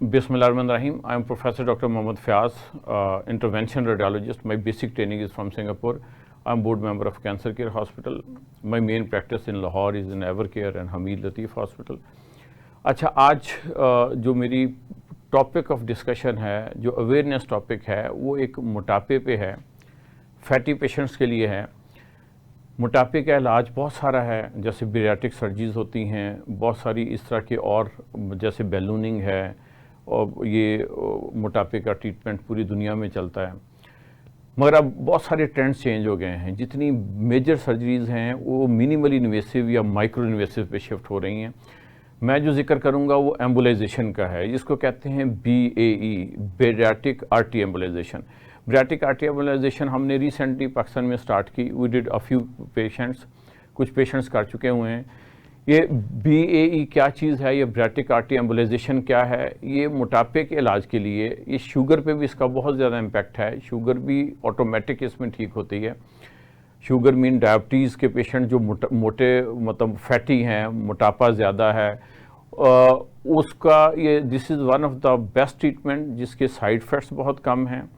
Bismillahirrahmanirrahim. I am Professor Dr. Mohammad Fayaz, intervention radiologist. My basic training is from Singapore. I am board member of Cancer Care Hospital. My main practice in Lahore is in Evercare and Hamid Latif Hospital. अच्छा, आज जो मेरी topic of discussion है, जो awareness topic है, वो एक मोटापे पे है, फैटी पेशेंट्स के लिए है। मोटापे का इलाज बहुत सारा है, जैसे बेरियाट्रिक सर्जरीज होती हैं, बहुत सारी इस तरह के, और जैसे बैलूनिंग है, और ये मोटापे का ट्रीटमेंट पूरी दुनिया में चलता है। मगर अब बहुत सारे ट्रेंड्स चेंज हो गए हैं। जितनी मेजर सर्जरीज़ हैं वो मिनिमली इन्वेसिव या माइक्रो इन्वेसिव पे शिफ्ट हो रही हैं। मैं जो जिक्र करूंगा वो एम्बुलाइजेशन का है, जिसको कहते हैं BAE, bariatric artery embolization. Bariatric artery embolization हमने रिसेंटली पाकिस्तान में स्टार्ट की। We did a few patients, कुछ पेशेंट्स कर चुके हुए हैं। ये BAE क्या चीज़ है, ये बेरियाट्रिक आर्टरी एम्बुलाइजेशन क्या है? ये मोटापे के इलाज के लिए, ये शुगर पे भी इसका बहुत ज़्यादा इम्पैक्ट है। शुगर भी ऑटोमेटिक इसमें ठीक होती है। शुगर मीन डायबिटीज़ के पेशेंट जो मोटे मतलब फैटी हैं, मोटापा ज़्यादा है, उसका ये this is one of the best treatment, जिसके साइड इफ़ेक्ट्स बहुत कम हैं।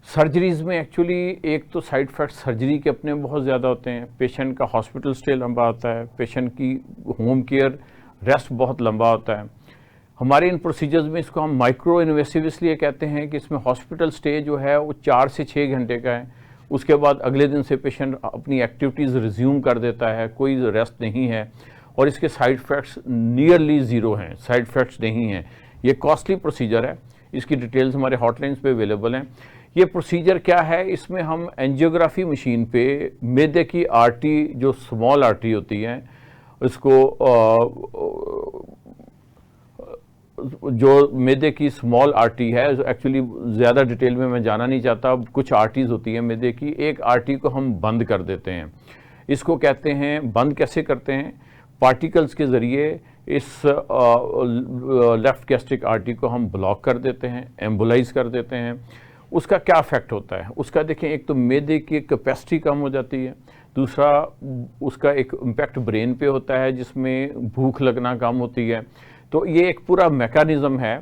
सर्जरीज़ में एक्चुअली एक तो साइड इफ़ेक्ट्स सर्जरी के अपने बहुत ज़्यादा होते हैं। पेशेंट का हॉस्पिटल स्टे लंबा होता है, पेशेंट की होम केयर रेस्ट बहुत लंबा होता है। हमारे इन प्रोसीजर्स में इसको हम माइक्रो इन्वेसिव इसलिए कहते हैं कि इसमें हॉस्पिटल स्टे जो है वो 4 से 6 घंटे का है। उसके बाद अगले दिन से पेशेंट अपनी एक्टिविटीज़ रिज्यूम कर देता है, कोई रेस्ट नहीं है, और इसके साइड इफ़ेक्ट्स नियरली ज़ीरो हैं, साइड इफ़ेक्ट्स नहीं हैं। ये कॉस्टली प्रोसीजर है, इसकी डिटेल्स हमारे हॉटलाइंस पे अवेलेबल हैं। ये प्रोसीजर क्या है? इसमें हम एंजियोग्राफी मशीन पे मैदे की आर्टरी, जो स्मॉल आर्टरी होती है, इसको जो मैदे की स्मॉल आर्टरी है, एक्चुअली ज़्यादा डिटेल में मैं जाना नहीं चाहता। कुछ आर्टरीज होती हैं मैदे की, एक आर्टरी को हम बंद कर देते हैं। इसको कहते हैं, बंद कैसे करते हैं? पार्टिकल्स के ज़रिए इस लेफ़्ट गैस्ट्रिक आर्टरी को हम ब्लॉक कर देते हैं, एम्बुलाइज कर देते हैं। उसका क्या इफेक्ट होता है? उसका देखें, एक तो मैदे की कैपेसिटी कम हो जाती है, दूसरा उसका एक इम्पैक्ट ब्रेन पे होता है, जिसमें भूख लगना कम होती है। तो ये एक पूरा मैकेनिज़्म है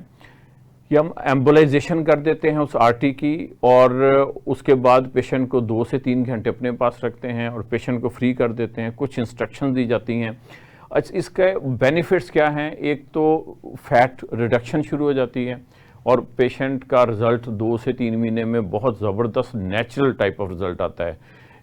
कि हम एम्बुलाइजेशन कर देते हैं उस आर्टरी की, और उसके बाद पेशेंट को 2 से 3 घंटे अपने पास रखते हैं और पेशेंट को फ्री कर देते हैं। कुछ इंस्ट्रक्शन दी जाती हैं। अच्छा, इसके बेनिफिट्स क्या हैं? एक तो फैट रिडक्शन शुरू हो जाती है, और पेशेंट का रिज़ल्ट 2 से 3 महीने में बहुत ज़बरदस्त नेचुरल टाइप ऑफ रिज़ल्ट आता है।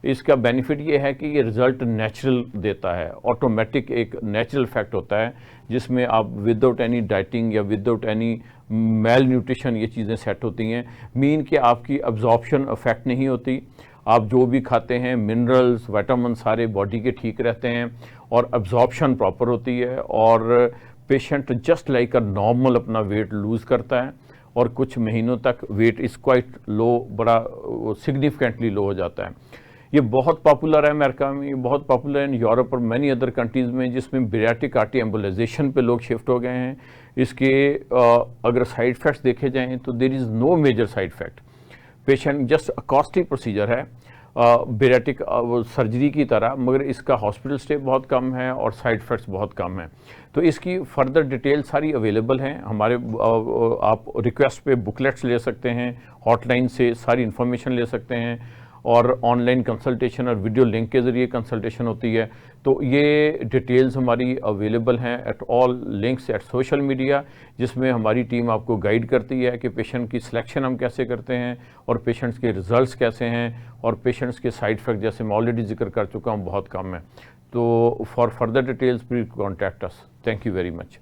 इसका बेनिफिट ये है कि ये रिज़ल्ट नेचुरल देता है, ऑटोमेटिक एक नेचुरल इफेक्ट होता है, जिसमें आप विदाउट एनी डाइटिंग या विदाउट एनी मेल न्यूट्रिशन ये चीज़ें सेट होती हैं। मीन कि आपकी अब्जॉर्प्शन अफेक्ट नहीं होती, आप जो भी खाते हैं मिनरल्स, विटामिन सारे बॉडी के ठीक रहते हैं, और अब्जॉर्प्शन प्रॉपर होती है, और patient just like a normal अपना वेट लूज़ करता है, और कुछ महीनों तक वेट इज़ क्वाइट लो, बड़ा सिग्निफिकेंटली लो हो जाता है। ये बहुत पॉपुलर है अमेरिका में, ये बहुत पॉपुलर है इन यूरोप और मैनी अदर कंट्रीज़ में, जिसमें बेरियाट्रिक आर्टरी एम्बुलाइजेशन पे लोग शिफ्ट हो गए हैं। इसके अगर साइड इफ़ेक्ट्स देखे जाएँ तो there is no major side effect. Patient just costly procedure है बेरियाट्रिक सर्जरी की तरह, मगर इसका हॉस्पिटल स्टे बहुत कम है और साइड इफ़ेक्ट्स बहुत कम हैं। तो इसकी फर्दर डिटेल सारी अवेलेबल हैं हमारे, आप रिक्वेस्ट पे बुकलेट्स ले सकते हैं, हॉटलाइन से सारी इन्फॉर्मेशन ले सकते हैं, और ऑनलाइन कंसल्टेशन और वीडियो लिंक के ज़रिए कंसल्टेशन होती है। तो ये डिटेल्स हमारी अवेलेबल हैं at all links at social media, जिसमें हमारी टीम आपको गाइड करती है कि पेशेंट की सिलेक्शन हम कैसे करते हैं, और पेशेंट्स के रिज़ल्ट्स कैसे हैं, और पेशेंट्स के साइड इफ़ेक्ट जैसे मैं ऑलरेडी जिक्र कर चुका हूँ बहुत कम है। तो for further details please contact us. Thank you very much.